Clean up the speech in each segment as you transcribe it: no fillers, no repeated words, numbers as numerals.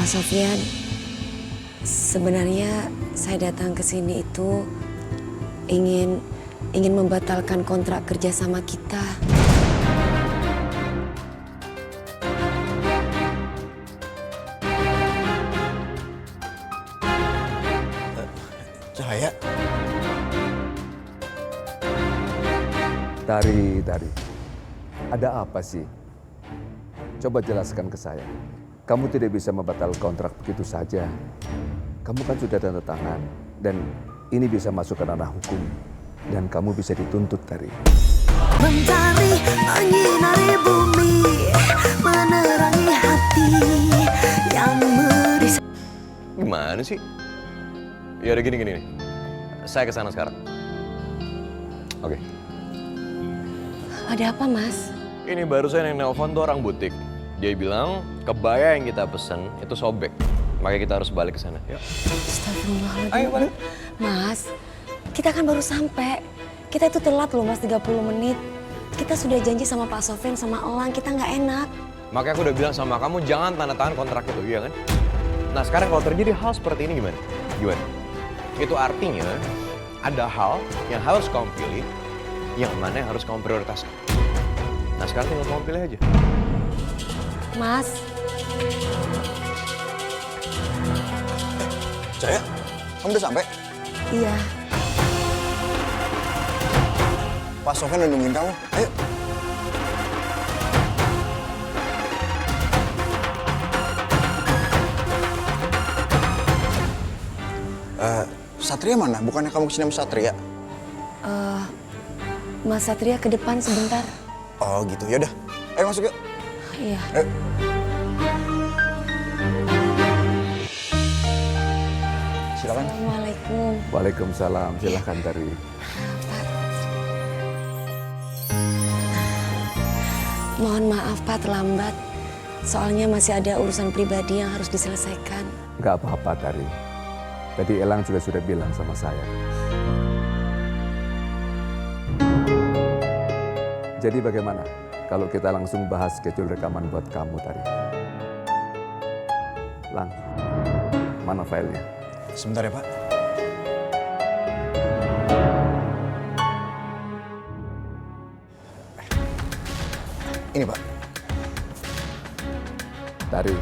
Pak Sofyan, sebenarnya saya datang ke sini itu ingin membatalkan kontrak kerja sama kita. Cahaya. Tari, ada apa sih? Coba jelaskan ke saya. Kamu tidak bisa membatalkan kontrak begitu saja. Kamu kan sudah tanda tangan, dan ini bisa masuk ke ranah hukum. Dan kamu bisa dituntut, Tari. Mentari menyinari bumi, menerangi hati yang merisau. Gimana sih? Ya udah gini nih. Saya kesana sekarang. Oke. Ada apa, Mas? Ini barusan yang nelpon tuh orang butik. Dia bilang kebaya yang kita pesen itu sobek. Makanya kita harus balik ke sana. Yuk. Astagfirullahaladzim. Ayo, balik. Mas, kita kan baru sampai. Kita itu telat loh, Mas, 30 menit. Kita sudah janji sama Pak Sofyan sama Elang, kita nggak enak. Makanya aku udah bilang sama kamu jangan tanda tangan kontrak itu, iya kan? Nah sekarang kalau terjadi hal seperti ini gimana? Itu artinya ada hal yang harus kamu pilih, yang mana yang harus kamu prioritaskan. Nah sekarang tinggal kamu pilih aja. Mas, Cahaya, kamu udah sampai? iya. Pak Sofyan udah nungguin kamu. Ayo. Satria mana? Bukannya kamu kesini sama Satria? Mas Satria ke depan sebentar. Oh gitu, ya udah. Ayo masuk yuk. Iya. Ayo. Silakan. Assalamualaikum. Waalaikumsalam, silahkan, Tari. Mohon maaf, Pak, terlambat. Soalnya masih ada urusan pribadi yang harus diselesaikan. Nggak apa-apa, Tari. Tadi Elang juga sudah bilang sama saya. Jadi bagaimana kalau kita langsung bahas schedule rekaman buat kamu, Tari? Lang, mana filenya? Sebentar ya Pak. Ini Pak. Tari,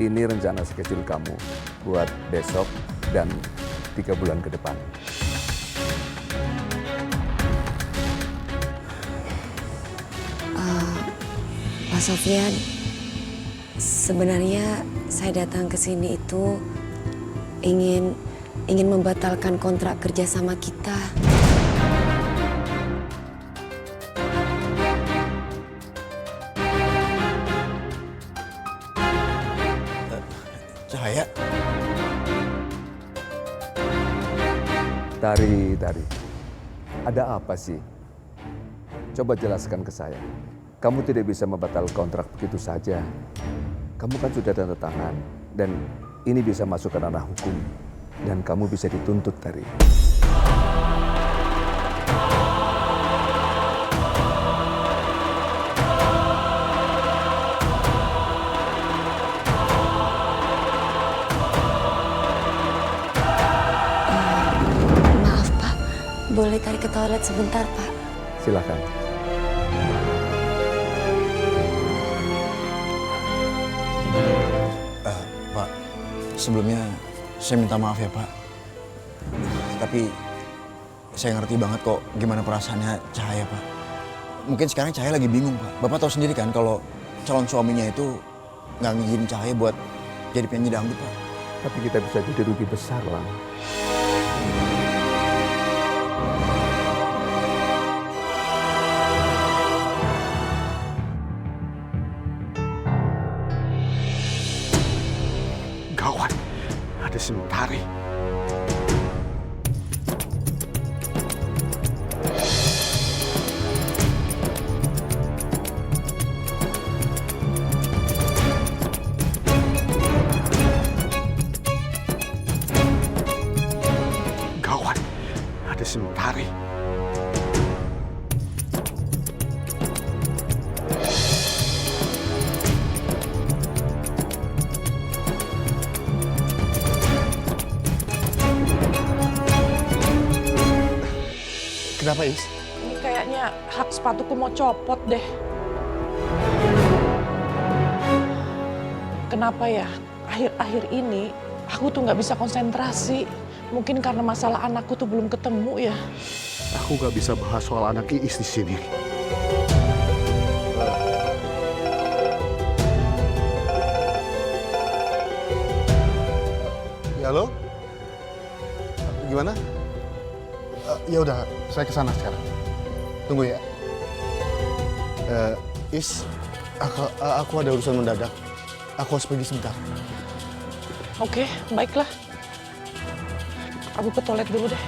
ini rencana schedule kamu buat besok dan 3 bulan ke depan. Pak Sofyan, sebenarnya saya datang ke sini itu ingin membatalkan kontrak kerja sama kita. Cahaya. Tari, ada apa sih? Coba jelaskan ke saya. Kamu tidak bisa membatalkan kontrak begitu saja. Kamu kan sudah tanda tangan, dan ini bisa masuk ke ranah hukum. Dan kamu bisa dituntut, Tari. Maaf, Pak. Boleh tarik ke toilet sebentar, Pak? Silakan. Pak, sebelumnya saya minta maaf ya Pak. Tapi saya ngerti banget kok gimana perasaannya Cahaya Pak. Mungkin sekarang Cahaya lagi bingung Pak. Bapak tahu sendiri kan kalau calon suaminya itu nggak ngizinin Cahaya buat jadi penyanyi dangdut Pak. Tapi kita bisa jadi rugi besar, Lang. Gawat, ada Sentari. Gawat, ada Sentari. Kenapa, Is? Ini kayaknya hak sepatuku mau copot deh. Kenapa ya? Akhir-akhir ini aku tuh nggak bisa konsentrasi. Mungkin karena masalah anakku tuh belum ketemu ya. Aku gak bisa bahas soal anak Iis di sini. Ya, halo? Gimana? Ya udah, saya ke sana sekarang. Tunggu ya. Is, aku ada urusan mendadak. Aku harus pergi sebentar. Oke, baiklah. Aku ke toilet dulu deh.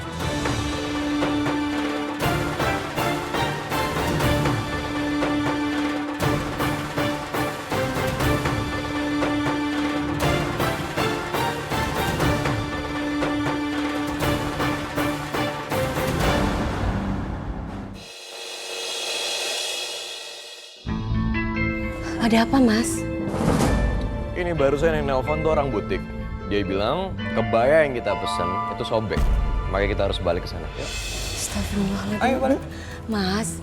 Ada apa, Mas? Ini barusan yang nelpon tuh orang butik. Dia bilang kebaya yang kita pesen itu sobek. Makanya kita harus balik ke sana. Yuk. Astagfirullahaladzim. Ayo balik. Mas,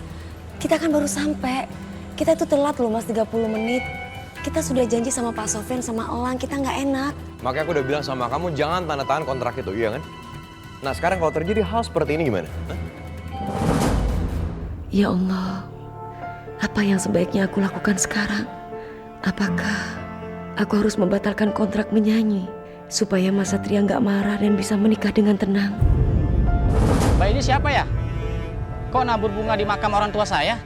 kita kan baru sampai. Kita tuh telat loh Mas 30 menit. Kita sudah janji sama Pak Sofyan sama Elang, kita nggak enak. Makanya aku udah bilang sama kamu jangan tanda tangan kontrak itu, iya kan? Nah sekarang kalau terjadi hal seperti ini gimana? Hah? Ya Allah, apa yang sebaiknya aku lakukan sekarang? Apakah aku harus membatalkan kontrak menyanyi supaya Mas Satria nggak marah dan bisa menikah dengan tenang? Mbak ini siapa ya? Kok nabur bunga di makam orang tua saya?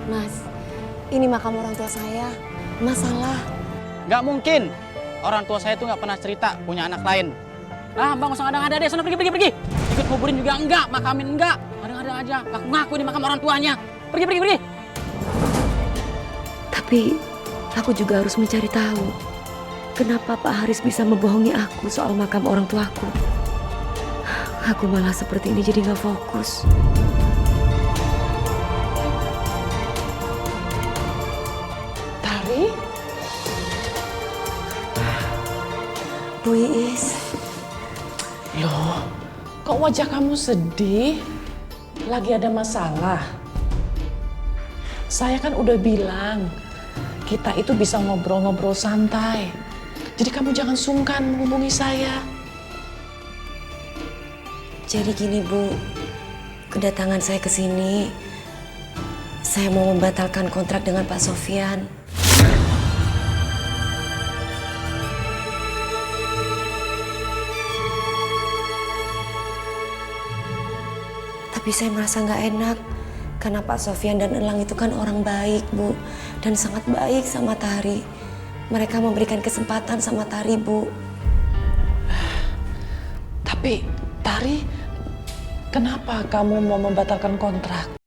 Mas, ini makam orang tua saya. Masalah. Nggak mungkin. Orang tua saya tuh nggak pernah cerita punya anak lain. Ah, Bang, usah ngada-ngada deh. Sana pergi. Ikut kuburin juga enggak, makamin enggak. Ngada-ngada aja. Ngaku ini makam orang tuanya. Pergi. Tapi aku juga harus mencari tahu kenapa Pak Haris bisa membohongi aku soal makam orang tuaku. Aku malah seperti ini jadi nggak fokus. Tari, Bu Iis, loh, kok wajah kamu sedih? Lagi ada masalah? Saya kan udah bilang, kita itu bisa ngobrol-ngobrol santai. Jadi kamu jangan sungkan menghubungi saya. jadi gini Bu, kedatangan saya ke sini, saya mau membatalkan kontrak dengan Pak Sofyan. Tapi saya merasa nggak enak karena Pak Sofyan dan Elang itu kan orang baik, Bu, dan sangat baik sama Tari. Mereka memberikan kesempatan sama Tari, Bu. Tapi, Tari, kenapa kamu mau membatalkan kontrak?